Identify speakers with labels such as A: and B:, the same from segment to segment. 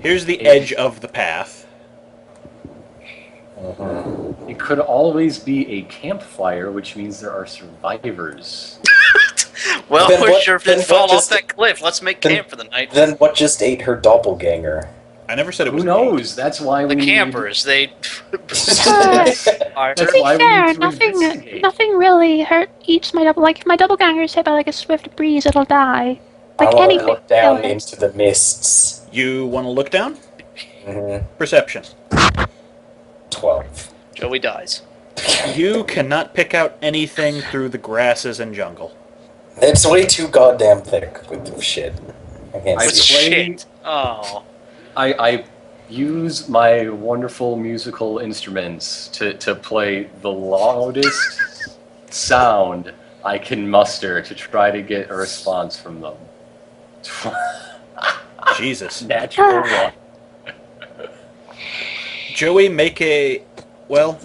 A: Here's the edge of the path.
B: It could always be a campfire, which means there are survivors.
C: Well,
D: Then
C: we
D: what-
C: sure
D: then
C: did
D: what
C: fall
D: just-
C: off that cliff. Let's make
D: then-
C: camp for the night.
D: Then what just ate her doppelganger?
A: I never said it was
B: Who knows? That's why
C: The
B: we
C: campers, they...
B: That's
E: To be
B: why we
E: fair,
B: need to investigate.
E: nothing really hurt eats my double. Like if my doppelganger is hit by like a swift breeze, it'll die. Like
D: I want to
E: anything.
D: look down
E: will.
D: into the mists.
A: You want to look down?
D: Mhm.
A: Perception.
D: 12.
C: Joey dies.
A: You cannot pick out anything through the grasses and jungle.
D: It's way too goddamn thick with shit. I can't
B: I
D: see.
B: play-
C: Shit. Oh.
B: I use my wonderful musical instruments to play the loudest sound I can muster to try to get a response from them.
A: Jesus.
B: Natural one.
A: Joey, make a... Well,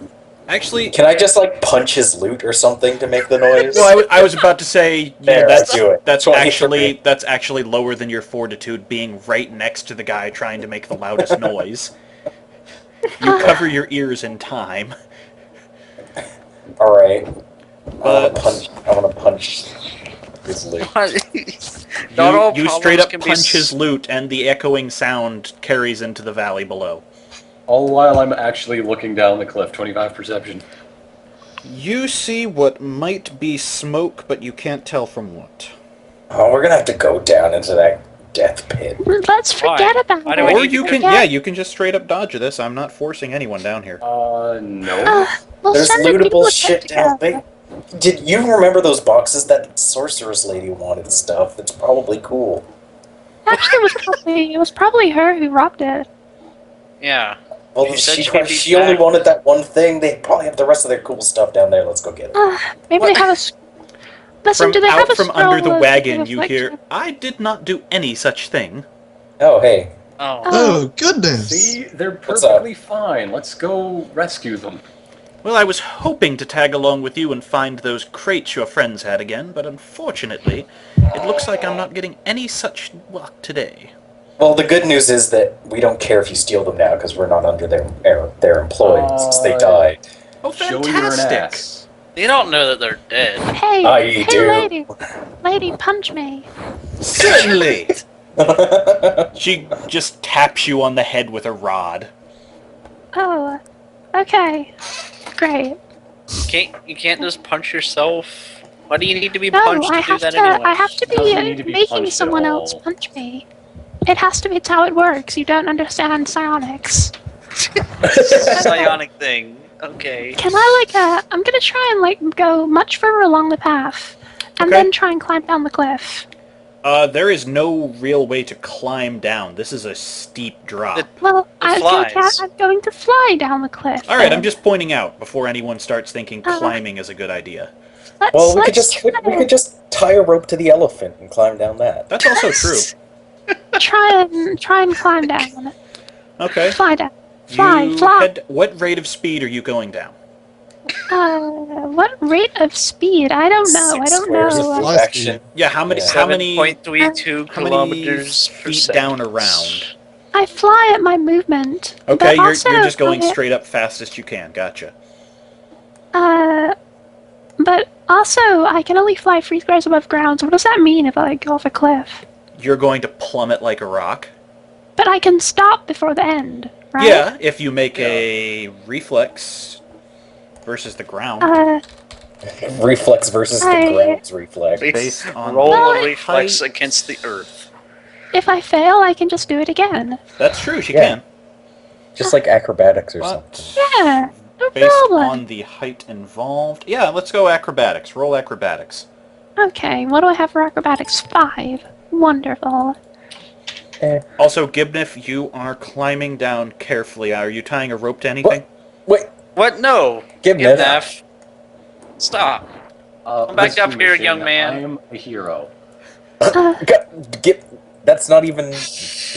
A: actually...
D: Can I just like punch his loot or something to make the noise?
A: Well, I was about to say,
D: There,
A: that's
D: do it.
A: that's
D: 20 for
A: actually
D: me.
A: that's actually lower than your fortitude, being right next to the guy trying to make the loudest noise. You cover your ears in time.
D: All right.
A: But
D: I want to punch his loot.
C: Not all
A: you
C: problems
A: straight up
C: can be
A: punch his loot, and the echoing sound carries into the valley below.
B: All while I'm actually looking down the cliff. 25 perception.
A: You see what might be smoke, but you can't tell from what.
D: Oh, we're gonna have to go down into that death pit.
E: Let's forget about
C: Why
E: it.
C: do we
A: Or
C: need to
A: you
C: go
A: can,
E: down?
A: yeah, you can just straight up dodge this. I'm not forcing anyone down here.
B: No.
E: We'll
D: There's
E: send the people
D: lootable
E: to
D: shit
E: get
D: down there. Did you remember those boxes that sorceress lady wanted stuff? That's probably cool.
E: Actually, it was probably her who robbed it.
C: Yeah.
D: Well,
C: She said
D: she,
C: she would be
D: she only
C: back.
D: wanted that one thing. They probably have the rest of their cool stuff down there. Let's go get it.
E: Maybe
A: What?
E: they have a. Listen,
A: From
E: do they have
A: out
E: a
A: from under the
E: scroll of
A: wagon, you
E: affliction?
A: hear, "I did not do any such thing."
D: Oh, hey.
C: Oh.
F: Oh, goodness.
B: See, they're
D: What's up?
B: perfectly fine. Let's go rescue them.
A: Well, I was hoping to tag along with you and find those crates your friends had again, but unfortunately, it looks like I'm not getting any such luck today.
D: Well, the good news is that we don't care if you steal them now because we're not under their employ since they died.
A: Oh,
B: Show you're an
A: fantastic!
B: ass.
C: They don't know that they're dead.
E: Hey,
D: Ah, you
E: hey,
D: do.
E: lady, punch me.
A: Certainly! She just taps you on the head with a rod.
E: Oh, okay, great.
C: You can't just punch yourself. Why do you need to be
E: No,
C: punched
E: I
C: to do
E: have
C: that
E: to.
C: anyway?
E: I have to
B: Doesn't need to
E: be
B: be
E: making
B: punched at
E: someone else
B: all.
E: punch me. It has to be. It's how it works. You don't understand psionics.
C: Psionic thing. Okay.
E: Can I I'm gonna try and go much further along the path, and
A: Okay.
E: then try and climb down the cliff.
A: There is no real way to climb down. This is a steep drop.
E: Well, I'm
C: flies.
E: going to fly down the cliff.
A: Alright,
E: then.
A: I'm just pointing out before anyone starts thinking
E: Uh,
A: climbing is a good idea.
D: Well, we
E: let's
D: could just
E: try,
D: we could just tie a rope to the elephant and climb down that.
A: That's also true.
E: try and climb down.
A: Okay.
E: Fly down. Fly.
A: What rate of speed are you going down?
E: What rate of speed? I don't know. I
D: 6
E: don't
D: squares
E: know.
D: of
F: Fly
D: action.
A: Yeah, how many
D: Yeah.
A: how many
C: 7.32
A: how many
C: kilometers per
A: feet
C: second.
A: down around?
E: I fly at my movement.
A: Okay,
E: but
A: you're
E: also
A: just going
E: I-
A: straight up fastest you can. Gotcha.
E: But also, I can only fly 3 squares above ground, so what does that mean if I go off a cliff?
A: You're going to plummet like a rock.
E: But I can stop before the end, right?
A: Yeah, if you make a reflex versus the ground.
D: Reflex versus the
E: I-
D: ground's reflex.
A: Based on
C: Roll
E: Well,
C: a reflex
A: height.
C: against the earth.
E: If I fail, I can just do it again.
A: That's true, she
D: Yeah.
A: can.
D: Just like acrobatics or something.
A: But
E: Yeah, no
A: based
E: problem.
A: on the height involved. Yeah, let's go acrobatics. Roll acrobatics.
E: Okay, what do I have for acrobatics? 5. Wonderful.
A: Also, Gibnif, you are climbing down carefully. Are you tying a rope to anything?
D: Wait,
C: What? No.
D: give me
C: Gibnaf. Stop.
B: Come
C: back up here, young man.
B: I am a hero.
D: That's not even.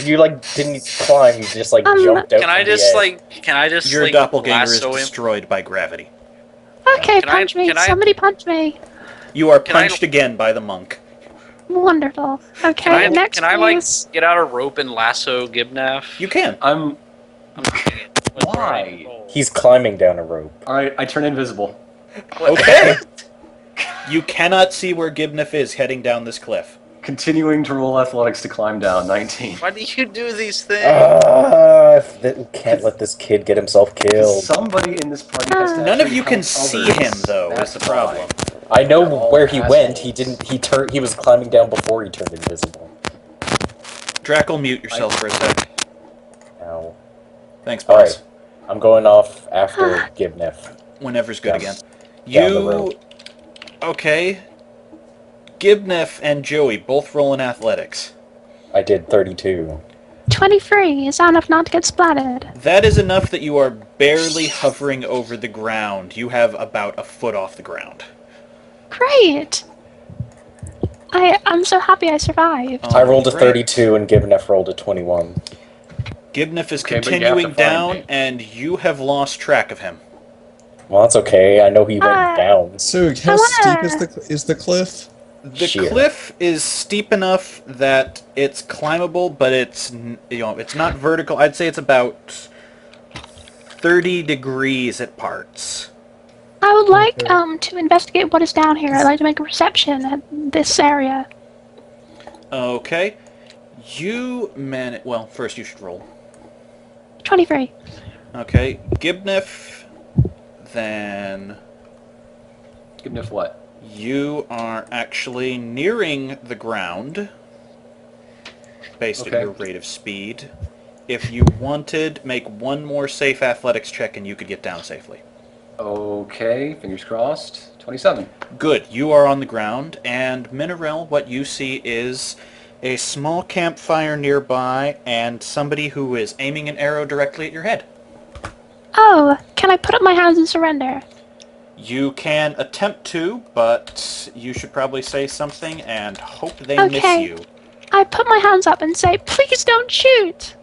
D: You didn't climb. You just jumped out.
C: Can I
D: from the
C: just
D: edge.
C: Can I just
A: Your doppelganger is
C: lasso him?
A: destroyed by gravity.
E: Okay,
C: Can I-
E: punch me.
C: can I-
E: Somebody punch me.
A: You are
C: Can I-
A: punched again by the monk.
E: Wonderful. Okay, next
C: can I like
E: please.
C: get out a rope and lasso Gibnef?
A: You can.
B: I'm.
C: I'm doing it. With
B: Why?
C: running roll.
D: He's climbing down a rope.
B: Alright, I turn invisible.
A: Okay. You cannot see where Gibnef is heading down this cliff.
B: Continuing to roll athletics to climb down, 19.
C: Why do you do these things?
D: We can't let this kid get himself killed.
B: Somebody in this party has to
A: None of
B: actually
A: you can
B: help
A: see
B: others.
A: him, though,
B: That's
A: is the problem.
D: I know
B: They're all
D: where he went.
B: assholes.
D: He was climbing down before he turned invisible.
A: Drackle, mute yourself for a sec.
D: Ow.
A: Thanks, boss.
D: Alright. I'm going off after Gibnef.
A: Whenever's good
D: Down-
A: again.
D: down the road.
A: Okay. Gibnef and Joey both rolling athletics.
D: I did 32.
E: 23. Is that enough not to get splattered?
A: That is enough that you are barely hovering over the ground. You have about a foot off the ground.
E: Great! I'm so happy I survived.
D: I rolled a
A: Great.
D: 32 and Gibnef rolled a 21.
A: Gibnef is
B: Okay, but you have to
A: continuing
B: find
A: down,
B: me.
A: and you have lost track of him.
D: Well, that's okay. I know he went down.
F: So, how steep is the cliff?
A: The
D: Sheer.
A: cliff is steep enough that it's climbable, but it's it's not vertical. I'd say it's about 30 degrees at parts.
E: I would like
F: Okay.
E: to investigate what is down here. I'd like to make a reception at this area.
A: Okay. Well, first you should roll.
E: 23.
A: Okay. Gibnef, then
B: Gibnef what?
A: you are actually nearing the ground based on
B: Okay.
A: your rate of speed. If you wanted, make one more safe athletics check and you could get down safely.
B: Okay, fingers crossed. 27.
A: Good, you are on the ground, and Mineral, what you see is a small campfire nearby and somebody who is aiming an arrow directly at your head.
E: Oh, can I put up my hands and surrender?
A: You can attempt to, but you should probably say something and hope they miss
E: Okay.
A: you.
E: I put my hands up and say, please don't shoot!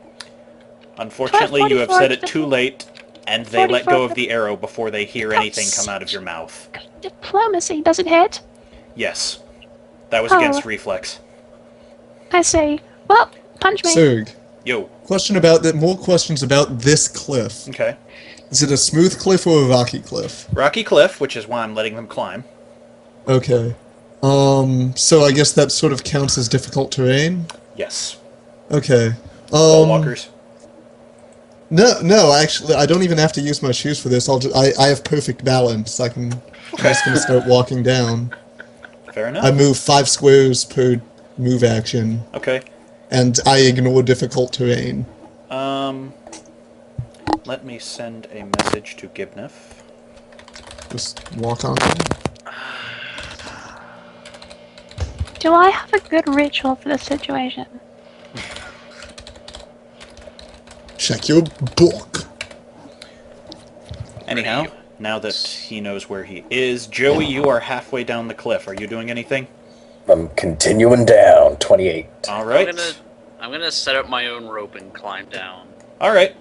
A: Unfortunately, you have
E: 44,
A: said it too late, and they let
E: 44,
A: go of the arrow before they hear anything
E: That's-
A: come out of your mouth.
E: Diplomacy, does it hit?
A: Yes. That was
E: Oh.
A: against reflex.
E: I say, well, punch me.
F: Serg,
A: Yo.
F: question about that. More questions about this cliff.
A: Okay.
F: Is it a smooth cliff or a rocky cliff?
A: Rocky cliff, which is why I'm letting them climb.
F: Okay. So I guess that sort of counts as difficult terrain.
A: Yes.
F: Okay.
A: Wall walkers.
F: No, actually, I don't even have to use my shoes for this. I have perfect balance. I'm just gonna start walking down.
A: Fair
F: I
A: enough.
F: move 5 squares per move action,
A: Okay.
F: and I ignore difficult terrain.
A: Let me send a message to Gibnef.
F: Just walk on.
E: Do I have a good ritual for this situation?
F: Check your book.
A: Anyhow, now that he knows where he is, Joey, you are halfway down the cliff. Are you doing anything?
D: I'm continuing down. 28.
A: All right.
C: I'm gonna set up my own rope and climb down.
A: All right.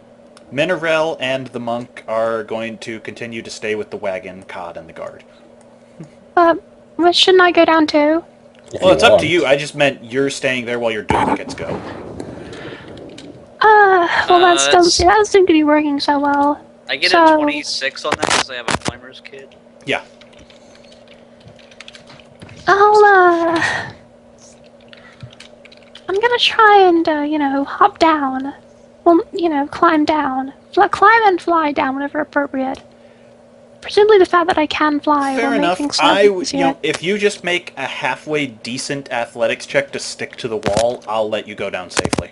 A: Minerel and the monk are going to continue to stay with the wagon, Cod, and the guard.
E: Well, shouldn't I go down too?
D: If
A: Well, it's up to
D: want.
A: you. I just meant you're staying there while your duplicates go.
E: Well, that
C: that's-
E: doesn't seem to be working so well.
C: I get
E: So-
C: a 26 on that because I have a climber's kit.
A: Yeah.
E: I'm gonna try and, hop down. Well, climb down. Climb and fly down whenever appropriate. Presumably the fact that I can fly
A: Fair
E: will make
A: enough.
E: things slightly easier.
A: If you just make a halfway decent athletics check to stick to the wall, I'll let you go down safely.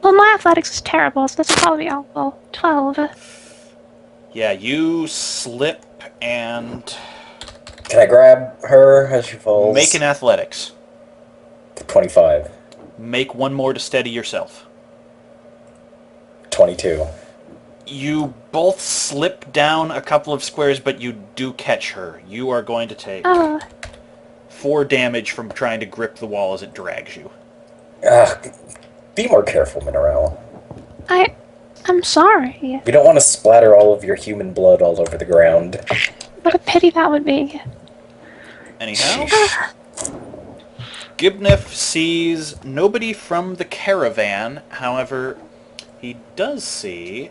E: Well, my athletics is terrible, so this will probably be awful. 12.
A: Yeah, you slip and
D: Can I grab her as she falls?
A: make an athletics.
D: 25.
A: Make one more to steady yourself.
D: 22.
A: You both slip down a couple of squares, but you do catch her. You are going to take 4 damage from trying to grip the wall as it drags you.
D: Be more careful, Mineral.
E: I'm sorry.
D: We don't want to splatter all of your human blood all over the ground.
E: What a pity that would be.
A: Anyhow, Gibnef sees nobody from the caravan. However, he does see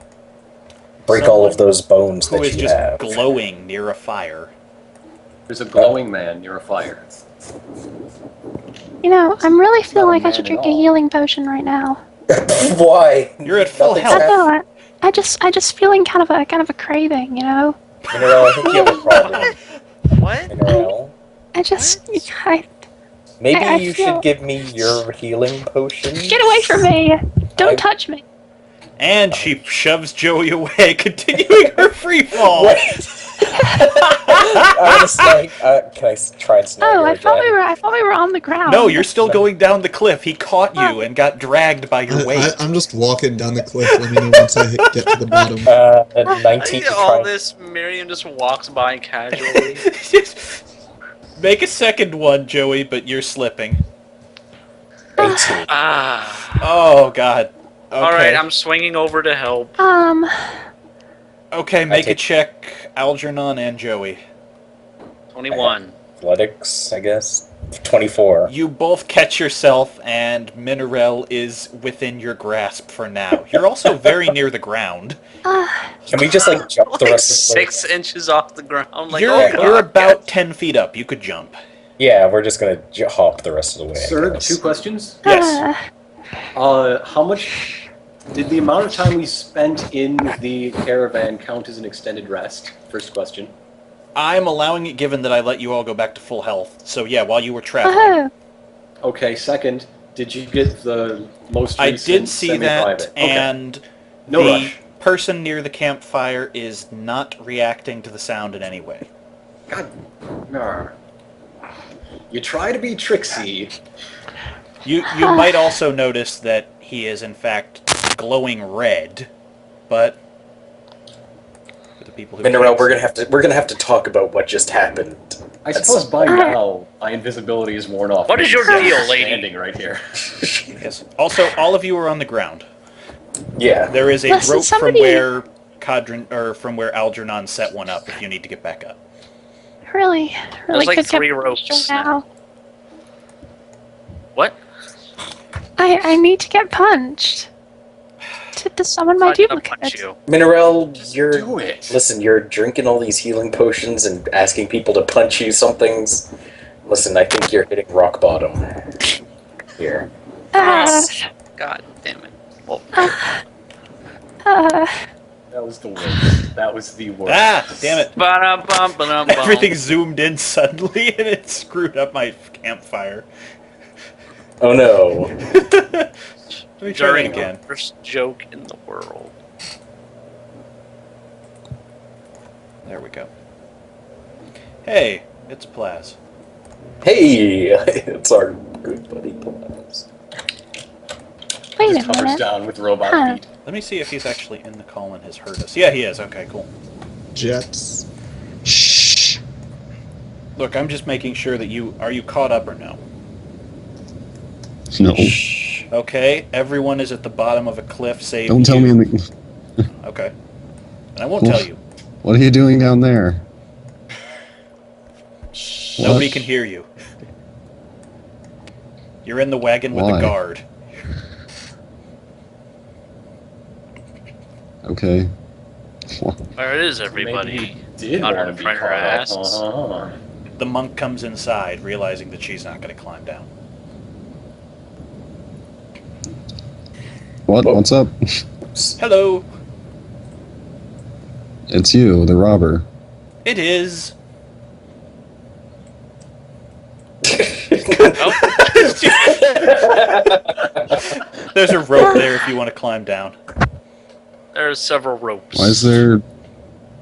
D: Break all of those bones
A: who
D: that
A: is
D: you
A: just
D: have.
A: glowing near a fire.
B: There's a glowing man near a fire.
E: You know, I'm really feeling
B: Not a
E: like I
B: man
E: should
B: at
E: drink a
B: all.
E: healing potion right now.
D: Why?
A: You're at full
D: Nothing's
A: health.
E: I
D: happened.
E: know. I just feeling kind of a craving, you know.
D: Mineral, I think you have a problem.
C: What?
D: Mineral.
E: I
D: Maybe
E: I
D: you
E: feel-
D: should give me your healing potion.
E: get away from me! Don't touch me!
A: And she shoves Joey away, continuing her free fall.
D: Wait. I'm gonna snag. Can I try and snag
E: Oh,
D: her
E: I thought
D: again?
E: we were on the ground.
A: No, you're still going down the cliff. He caught you and got dragged by your weight.
F: I'm just walking down the cliff. Let me know once I get to the bottom.
D: At 19 to
C: All
D: try.
C: this, Miriam just walks by casually.
A: Make a second one, Joey, but you're slipping.
D: 18.
C: Ah.
A: Oh, God. Okay.
C: Alright, I'm swinging over to help.
A: Okay, make a
D: take-
A: check, Algernon and Joey.
C: 21.
D: Athletics, I guess. 24.
A: You both catch yourself, and Mineral is within your grasp for now. You're also very near the ground.
D: Can we just like jump the
C: Like
D: rest of the
C: 6 inches off the ground. Like,
A: you're
C: oh, God.
A: you're about 10 feet up. You could jump.
D: Yeah, we're just gonna hop the rest of the way. I
B: Sir,
D: guess.
B: 2 questions.
A: Yes.
B: How much did the amount of time we spent in the caravan count as an extended rest? First question.
A: I'm allowing it given that I let you all go back to full health. So yeah, while you were traveling.
E: Oh,
B: Okay, second, did you get the most
A: I
B: recent
A: did see
B: semi-private?
A: that,
B: Okay.
A: and
B: No
A: the
B: rush.
A: person near the campfire is not reacting to the sound in any way.
B: God, nar. You try to be tricksy.
A: You might also notice that he is in fact glowing red, but for the people who
D: Mineral,
A: can't
D: we're
A: see-
D: gonna have to talk about what just happened.
B: I suppose by now my invisibility is worn off.
C: What is your
B: I'm
C: deal, lady?
B: Standing right here.
A: Yes. Also, all of you are on the ground.
D: Yeah.
A: There is a
E: Listen,
A: rope
E: somebody-
A: from where from where Algernon set one up. If you need to get back up.
E: really
C: There's like
E: could get
C: 3 ropes
E: punched
C: now.
E: now.
C: What?
E: I need to get punched to summon my
C: I'm gonna
E: duplicate.
C: punch you.
D: Mineral, you're
B: Do it.
D: listen. You're drinking all these healing potions and asking people to punch you some things. Listen, I think you're hitting rock bottom here.
C: God damn it. Well,
B: That was the worst. That was the worst.
A: Ah, damn it!
C: ba-dum-bum, ba-dum-bum.
A: Everything zoomed in suddenly, and it screwed up my campfire.
D: Oh no.
A: Let me try
C: During
A: it again.
C: the worst joke in the world.
A: There we go. Hey, it's Plaz.
D: Hey, it's our good buddy Plaz.
E: Wait
B: Just
E: a
B: hovers
E: minute.
B: down with robot
E: Huh.
B: feet.
A: Let me see if he's actually in the call and has heard us. Yeah, he is. Okay, cool.
F: Jets. Shh.
A: Look, I'm just making sure that are you caught up or no?
G: No.
A: Okay, everyone is at the bottom of a cliff, save
G: Don't tell
A: you.
G: me in the...
A: Okay. And I won't tell you.
G: What are you doing down there?
A: Nobody
G: What?
A: can hear you. You're in the wagon with
G: Why?
A: a guard.
G: Okay.
C: Where is everybody?
B: Maybe he did
C: Under
B: want to be
C: front of her
B: caught up.
C: asses.
B: Uh-huh.
A: The monk comes inside, realizing that she's not going to climb down.
G: What?
D: Whoa.
G: What's up?
A: Hello!
G: It's you, the robber.
A: It is. There's a rope there if you want to climb down.
C: There's several ropes.
G: Why is there...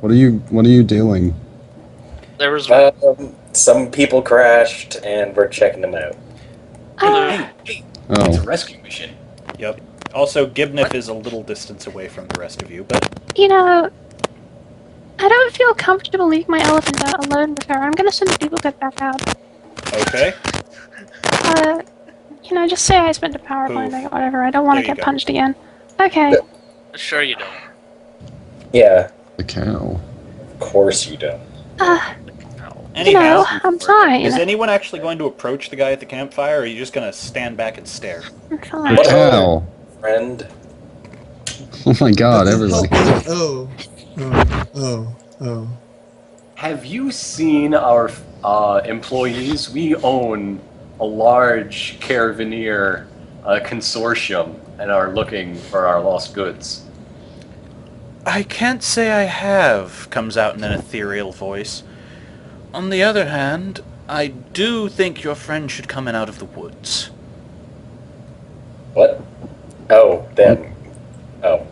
G: What are you doing?
C: There was
D: Some people crashed, and we're checking them out.
B: It's
G: Oh.
B: a rescue mission.
A: Yep. Also, Gibnef is a little distance away from the rest of you, but
E: You know, I don't feel comfortable leaving my elephant out alone with her. I'm gonna send the duplicate back out.
A: okay.
E: You know, just say I spent a power
A: Poof.
E: binding or whatever. I don't want
A: There
E: to
A: you
E: get
A: go.
E: punched again. Okay.
C: Sure you don't.
D: Yeah,
G: The cow.
D: of course you don't.
E: Uh,
A: Anyhow,
E: I'm fine.
A: is anyone actually going to approach the guy at the campfire, or are you just going to stand back and stare?
E: I'm fine.
D: What
G: Ow!
D: friend?
G: Oh my god, everybody.
F: Oh. Oh.
B: Have you seen our employees? We own a large caravaneer consortium and are looking for our lost goods.
A: I can't say I have, comes out in an ethereal voice. On the other hand, I do think your friend should come in out of the woods.
D: What? Oh, then. Oh.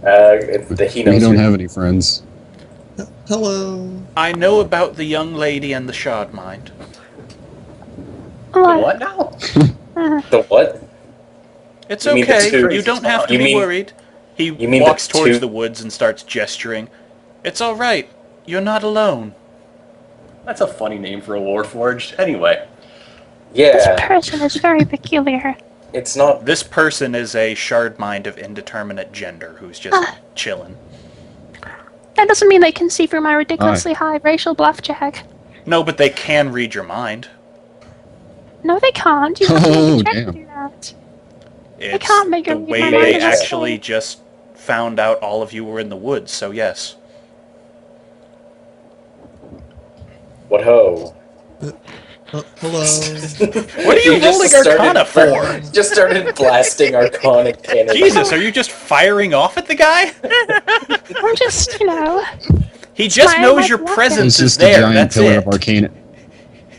D: He knows
G: We don't
D: who-
G: have any friends.
F: Hello.
A: I know about the young lady and the shard mind.
B: The
E: What?
B: what now?
D: The what?
A: It's
D: You mean the
A: okay,
D: two-
A: you don't have to
D: You
A: be
D: mean-
A: worried. He
D: you mean
A: walks
D: the
A: towards
D: two-
A: the woods and starts gesturing. It's alright, you're not alone.
B: That's a funny name for a Warforged. Anyway,
E: This
D: Yeah,
E: person is very peculiar.
D: it's not.
A: This person is a shard mind of indeterminate gender who's just chilling.
E: That doesn't mean they can see through my ridiculously high racial bluff check.
A: No, but they can read your mind.
E: No, they can't. You have to
G: Oh,
E: make a check to
G: damn.
E: do that.
A: It's
E: can't make
A: the
E: her read
A: way
E: my
A: they
D: mind.
A: actually just found out all of you were in the woods, so yes.
D: What ho?
F: Hello.
A: What are you
D: just
A: rolling
D: started
A: Arcana for?
D: Just started blasting Arcanic energy.
A: Jesus, are you just firing off at the guy?
E: I'm just,
A: He just
E: Smile
A: knows
E: like
A: your
E: water.
A: presence
G: It's
A: is
G: just a
A: there,
G: giant
A: that's
G: pillar
A: it.
G: of arcane.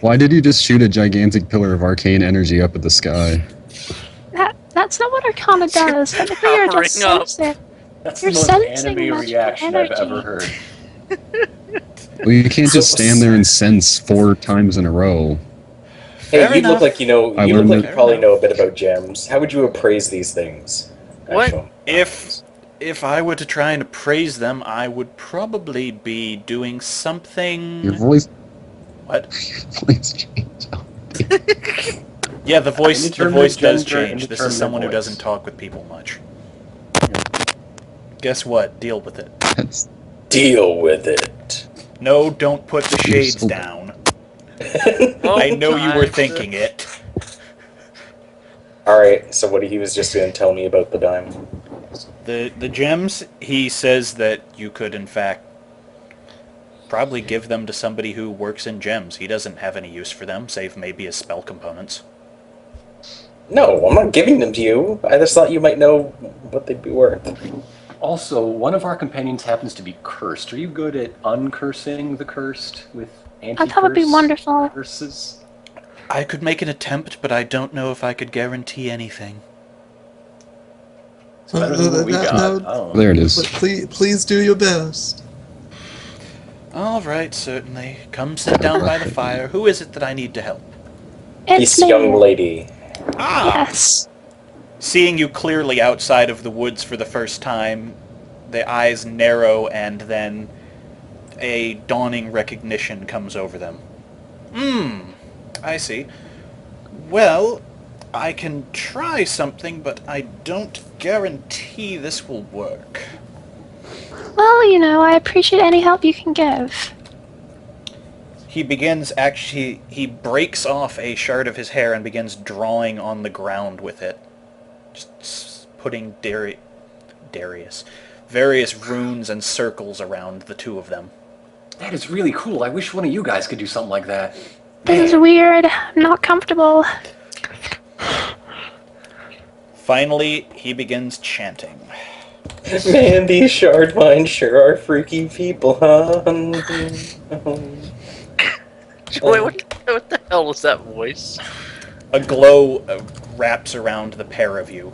G: Why did you just shoot a gigantic pillar of arcane energy up at the sky?
E: that's not what Arcana does. Technically, you're just
C: powering up.
E: sensing.
B: that's
E: You're
B: the most
E: sensing
B: anime
E: magical
B: reaction I've
E: energy.
B: ever heard.
G: Well, you can't just
D: So-
G: stand there and sense 4 times in a row.
D: Hey,
A: Fair
D: you look
A: enough.
D: like you know.
G: I
D: You look
G: learned
D: like
G: that-
D: you probably know a bit about gems. How would you appraise these things?
C: What?
D: Actually?
A: If I were to try and appraise them, I would probably be doing
G: Your
A: something...
G: voice,
A: What?
G: voice changed.
A: Yeah, the voice
B: Indeterminate
A: does
B: gender,
A: change. This is
B: indeterminate
A: someone who
B: voice.
A: doesn't talk with people much. Guess what? Deal with it.
G: That's,
D: Deal with it.
A: No, don't put the
G: You're
A: shades
G: so-
A: down. I know you were thinking it.
D: All right. So what he was just going to tell me about the dime.
A: The gems, he says that you could, in fact, probably give them to somebody who works in gems. He doesn't have any use for them, save maybe as spell components.
D: No, I'm not giving them to you. I just thought you might know what they'd be worth.
B: Also, one of our companions happens to be cursed. Are you good at uncursing the cursed with anti-curse
E: That would be wonderful.
B: curses?
A: I could make an attempt, but I don't know if I could guarantee anything.
B: It's better than what we
F: No,
B: got.
F: no.
B: I don't know.
G: there it is.
F: Please do your best.
A: All right, certainly. Come sit down by the fire. Who is it that I need to help?
E: It's
D: This
E: me.
D: young lady.
A: Ah!
E: Yes.
A: Seeing you clearly outside of the woods for the first time, the eyes narrow and then a dawning recognition comes over them. I see. Well, I can try something, but I don't guarantee this will work.
E: Well, I appreciate any help you can give.
A: He breaks off a shard of his hair and begins drawing on the ground with it. Just putting various runes and circles around the two of them.
B: That is really cool. I wish one of you guys could do something like that.
E: This is weird. I'm not comfortable.
A: Finally, he begins chanting.
D: Man, these shard mines sure are freaky people, huh?
C: Wait, what the hell was that voice?
A: A glow wraps around the pair of you.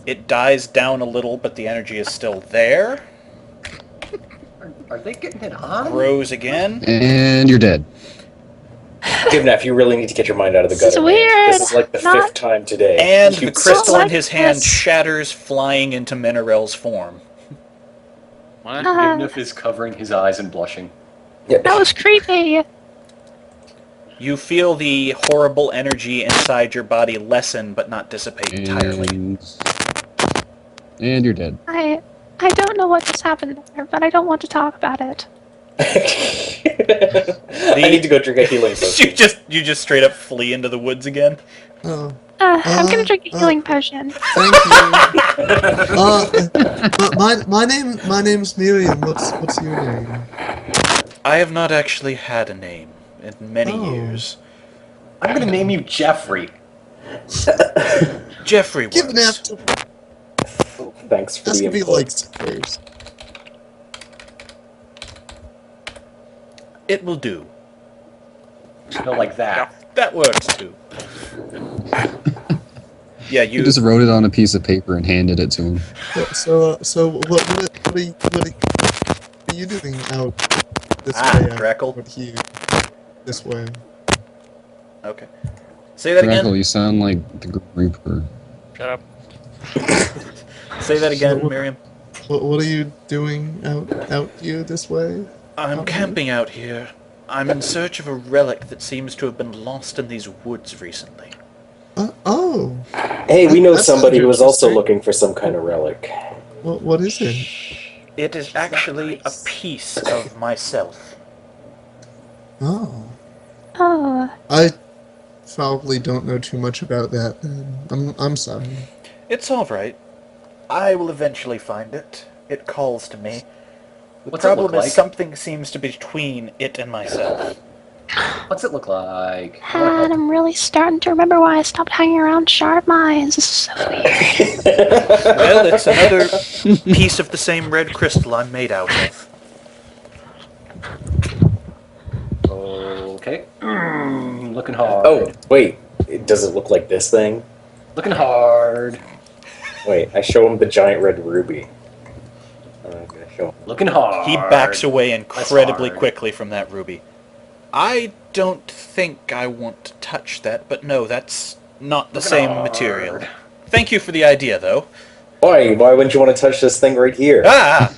A: It dies down a little, but the energy is still there.
B: Are they getting it on?
A: Grows again.
G: And you're dead.
D: Good enough. You really need to get your mind out of the
E: This is
D: gutter. man.
E: weird.
D: This is like the
E: Not-
D: 5th time today.
A: And
D: You
A: the crystal
E: like
A: in his hand
E: this.
A: shatters, flying into Mineral's form.
C: What?
B: Gibnif is covering his eyes and blushing.
D: Yeah.
E: That was creepy.
A: You feel the horrible energy inside your body lessen but not dissipate entirely.
G: And you're dead.
E: I don't know what just happened there, but I don't want to talk about it.
D: I need to go drink a healing potion.
A: you just straight up flee into the woods again.
F: Oh,
E: I'm gonna drink a healing potion.
F: thank you. My name's Miriam. What's your name?
A: I have not actually had a name in many
F: Oh.
A: years.
B: I'm gonna name you Jeffrey.
A: Jeffrey
F: Give an
A: works.
F: after.
D: Thanks for
F: That's
D: the
F: gonna be
D: info.
F: like first.
A: It will do.
B: No, like that.
A: That works too. Yeah,
G: You just wrote it on a piece of paper and handed it to him.
F: So what are you doing out this way?
A: Crackle.
F: Out here, this way.
A: Okay. Say that
G: Crackle,
A: again.
G: you sound like the Grim Reaper.
C: Shut up.
A: Say that again,
F: So-
A: Miriam.
F: What are you doing out here this way?
A: I'm camping out here. I'm in search of a relic that seems to have been lost in these woods recently.
F: Oh,
D: Hey, we know
F: That
D: somebody
F: sounds
D: who was also
F: interesting.
D: looking for some kind of relic.
F: what is it?
A: It is actually a piece of myself.
F: Oh,
E: Oh,
F: I probably don't know too much about that. Then. I'm sorry.
A: It's all right. I will eventually find it. It calls to me. The
B: What's it
A: problem
B: look
A: is
B: like?
A: something seems to be between it and myself.
B: What's it look like?
E: and I'm really starting to remember why I stopped hanging around sharp mines. This is so weird.
A: Well, it's another piece of the same red crystal I'm made out of.
B: Okay. Looking hard.
D: Oh, wait. Does it look like this thing?
B: Looking hard.
D: Wait, I show him the giant red ruby. I'm gonna show him.
B: Looking hard.
A: He backs away incredibly
B: hard.
A: quickly from that ruby. I don't think I want to touch that, but no, that's not the
B: Looking
A: same
B: hard.
A: material. Thank you for the idea, though.
D: Why wouldn't you want to touch this thing right here?
A: Ah!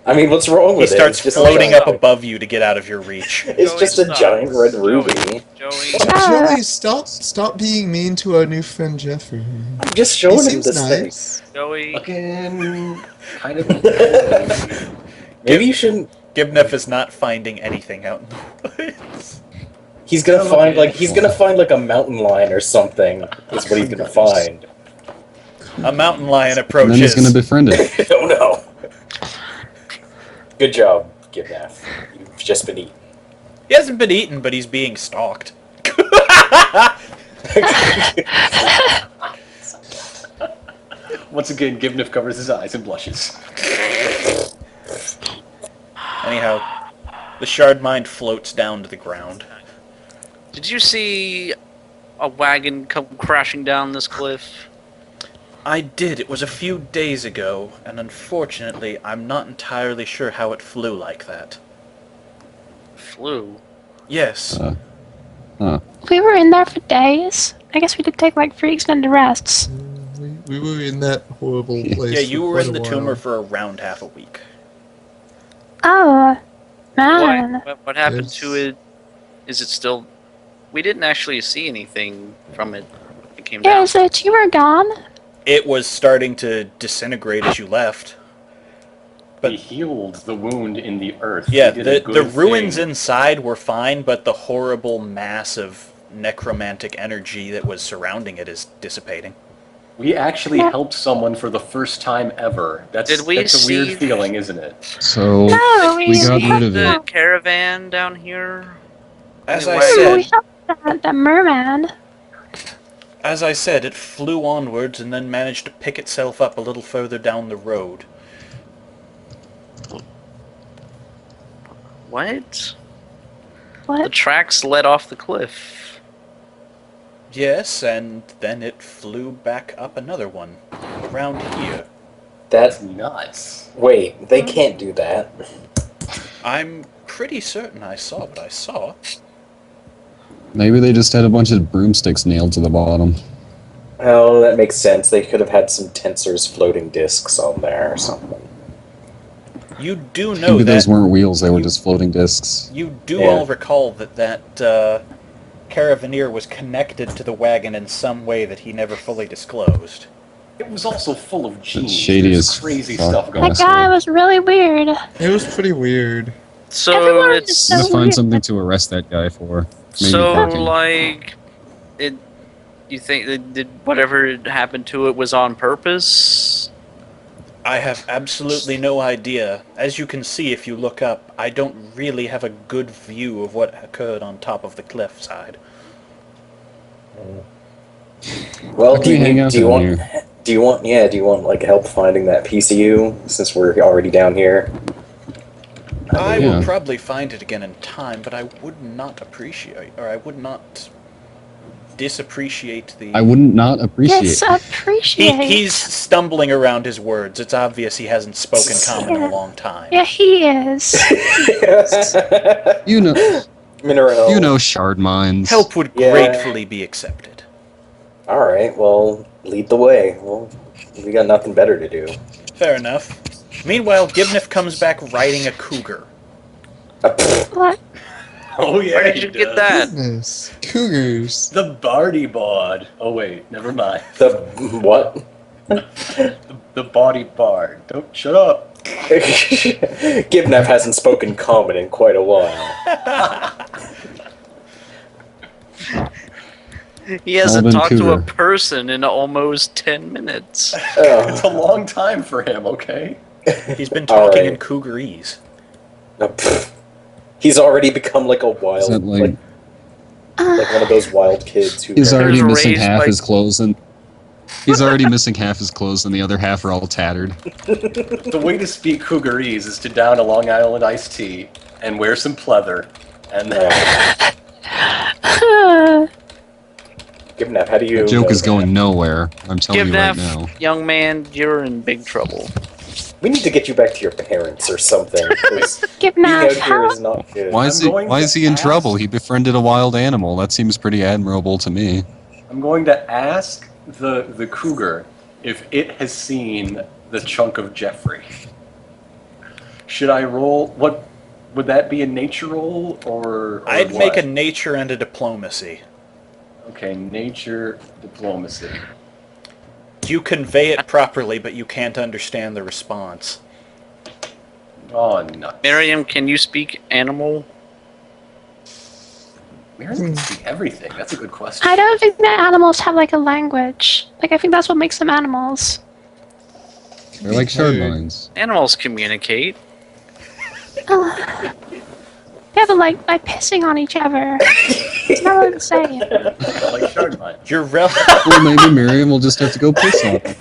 D: I mean, what's wrong
A: He
D: with it?
A: starts
D: It's just
A: floating
D: a
A: up
D: giant,
A: above you to get out of your reach.
D: It's
C: Joey,
D: just a
C: stop.
D: giant red
C: Joey.
D: ruby.
C: Joey.
F: Joey, stop being mean to our new friend Jeffrey.
D: I'm just
F: He
D: showing him
F: seems
D: this
F: nice.
C: Joey.
B: Looking kind of.
D: thing. Maybe you shouldn't.
A: Gibneff is not finding anything out in the woods.
D: He's gonna
B: Oh,
D: find
B: okay.
D: like a mountain lion or something. That's what he's gonna find.
A: A mountain lion
G: And then he's
A: approaches.
G: gonna befriend it.
D: Oh no! Good job, Gibnath. You've just been eaten.
A: He hasn't been eaten, but he's being stalked.
B: Once again, Gibniff covers his eyes and blushes.
A: Anyhow, the shard mine floats down to the ground.
C: Did you see a wagon come crashing down this cliff?
A: I did. It was a few days ago, and unfortunately, I'm not entirely sure how it flew like that.
C: Flew.
A: Yes.
E: We were in there for days. I guess we did take like 3 extended rests.
F: We were in that horrible place.
A: Yeah, you
F: for
A: were
F: quite
A: in the
F: a
A: tumor
F: while.
A: for around half a week.
E: Oh, man.
C: What happened
F: Yes.
C: to it? Is it still? We didn't actually see anything from it. It came down.
E: Yeah, is the tumor gone?
A: It was starting to disintegrate as you left. But-
B: He healed the wound in the earth.
A: Yeah,
B: He did a
A: the
B: good
A: ruins
B: thing.
A: inside were fine, but the horrible mass of necromantic energy that was surrounding it is dissipating.
B: We actually
E: Yeah.
B: helped someone for the first time ever. That's
C: Did we
B: that's a
C: see-
B: weird feeling, isn't it?
G: So
E: No,
G: we got rid of
C: The
G: it.
C: caravan down here.
A: As
C: Anyway.
A: I
E: Oh, we
A: said,
E: helped that merman.
A: it flew onwards and then managed to pick itself up a little further down the road.
C: What? The
E: What?
C: tracks led off the cliff.
A: Yes, and then it flew back up another one, around here.
D: That's
B: Nuts.
D: wait. They can't do that.
A: I'm pretty certain I saw what I saw.
G: Maybe they just had a bunch of broomsticks nailed to the bottom.
D: Oh, that makes sense. They could have had some tensors floating discs on there or something.
A: You do know
G: Maybe
A: that
G: those weren't wheels, they were just floating discs.
A: you do
D: Yeah.
A: all recall that caravaneer was connected to the wagon in some way that he never fully disclosed.
B: It was also full of genes.
G: shady
B: There's
G: as
B: crazy
G: fuck.
B: stuff going on.
E: That guy was really weird.
F: It was pretty weird.
C: So
E: Everyone is
C: it's
E: so
G: I'm gonna find
E: weird.
G: something to arrest that guy for. Maybe
C: so
G: parking.
C: like it. You think that did whatever happened to it was on purpose?
A: I have absolutely no idea. As you can see if you look up, I don't really have a good view of what occurred on top of the cliffside.
D: Well,
G: How can we hang out
D: do you
G: down
D: want?
G: here?
D: Do you want like help finding that PCU since we're already down here?
A: I
G: Yeah.
A: will probably find it again in time, but I would not appreciate, or I would not disappreciate the...
G: I wouldn't not appreciate.
E: Yes, appreciate.
A: He's stumbling around his words. It's obvious he hasn't spoken common in a long time.
E: Yeah, he is.
G: You know,
D: Mineral.
G: you know, shard mines.
A: Help would
D: Yeah.
A: gratefully be accepted.
D: All right. Well, lead the way. Well, we got nothing better to do.
A: Fair enough. Meanwhile, Gibniff comes back riding a cougar.
E: What?
B: Oh yeah,
C: Where did
B: he
C: you get
B: does.
C: that?
F: Goodness. Cougars.
B: The Barty Bod. Oh wait, never mind.
D: The what?
B: The Body Bard. Don't shut up.
D: Gibnev hasn't spoken common in quite a while.
C: He hasn't
G: Alvin
C: talked to a
G: Cougar.
C: person in almost 10 minutes.
B: It's a long time for him. Okay.
A: He's been talking
D: Alright.
A: in cougarese.
D: He's already become like a wild,
G: Is that
D: like one of those wild kids who.
G: He's already
C: was
G: missing
C: raised
G: half
C: by-
G: his clothes, and he's already missing half his clothes, and the other half are all tattered.
B: The way to speak Cougarese is to down a Long Island iced tea and wear some pleather, and
D: Gibnev, how do you?
G: The joke
D: know
G: is
D: that?
G: going nowhere. I'm telling
C: Give
G: you right
C: that,
G: now.
C: young man, you're in big trouble.
D: We need to get you back to your parents or something. 'Cause
E: Give
D: being
E: now.
D: out here is not good.
G: Why is
B: I'm going
G: Why
B: to
G: is he in
B: ask-
G: trouble? He befriended a wild animal. That seems pretty admirable to me.
B: I'm going to ask the cougar if it has seen the chunk of Jeffrey. Should I roll? What would that be, a nature roll or
A: I'd
B: what?
A: make a nature and a diplomacy.
B: Okay, nature diplomacy.
A: You convey it properly, but you can't understand the response.
B: Oh no.
C: Miriam, can you speak animal?
B: Miriam can see everything. That's a good question.
E: I don't think that animals have like a language. Like I think that's what makes them animals.
G: They're like shard mines.
C: Animals communicate.
E: Yeah, but like by pissing on each other. It's not what I'm saying.
B: Like shard mine.
A: You're rel-
G: Well, maybe Miriam will just have to go piss on him.